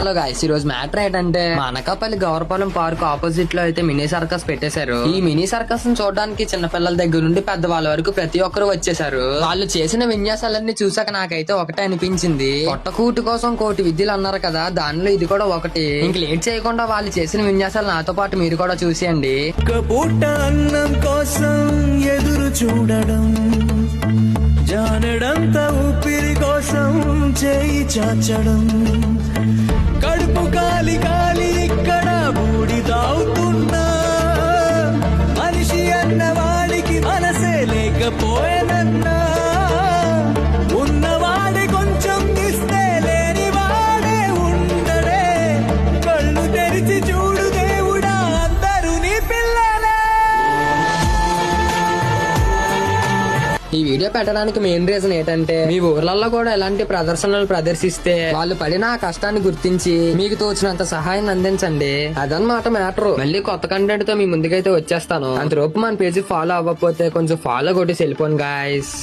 Hello guys, ఈ రోజు matter ఏంటంటే మా అనకాపల్లి గౌరపాలెం పార్క్ ఆపోజిట్ లో అయితే మినీ సర్కస్ పెట్టేశారు. ఈ మినీ సర్కస్ ను చూడడానికి చిన్నపిల్లల దగ్గర నుండి పెద్దవాళ్ళ వరకు ప్రతి ఒక్కరు వచ్చేసారు. వాళ్ళు చేసిన విన్యాసాలన్నీ చూసాక నాకైతే ఒకటే అనిపించింది, పొట్టకూటి కోసం కోటి విద్యలు అన్నారు కదా, దానిలో ఇది కూడా ఒకటి. ఇంక లేట్ చేయకుండా వాళ్ళు చేసిన విన్యాసాలు నాతో పాటు మీరు కూడా చూసేయండి. పూట అన్నం కోసం ఎదురు చూడడం, జానడంత ఊపిరి కోసం చేయి చాచడం, కడుపు కాలి కాలి ఇక్కడ బూడి తాగుతున్నా, మనిషి అన్నవాడికి మనసే లేకపోయేనన్నా, ఉన్నవాడే కొంచెం ఇస్తే లేని వాడే ఉండడే, కళ్ళు తెరిచి చూడు దేవుడా అందరూ నీ పిల్లలే. ఈ వీడియో పెట్టడానికి మెయిన్ రీజన్ ఏంటంటే, మీ ఊర్లలో కూడా ఎలాంటి ప్రదర్శనలు ప్రదర్శిస్తే వాళ్ళు పడిన ఆ కష్టాన్ని గుర్తించి మీకు తోచినంత సహాయం అందించండి. అదనమాట మ్యాటర్. మళ్ళీ కొత్త కంటెంట్ తో మీ ముందుకైతే వచ్చేస్తాను. అంతలోపు మన పేజీ ఫాలో అవ్వకపోతే కొంచెం ఫాలో కొట్టేసి వెళ్ళిపోండి గాయస్.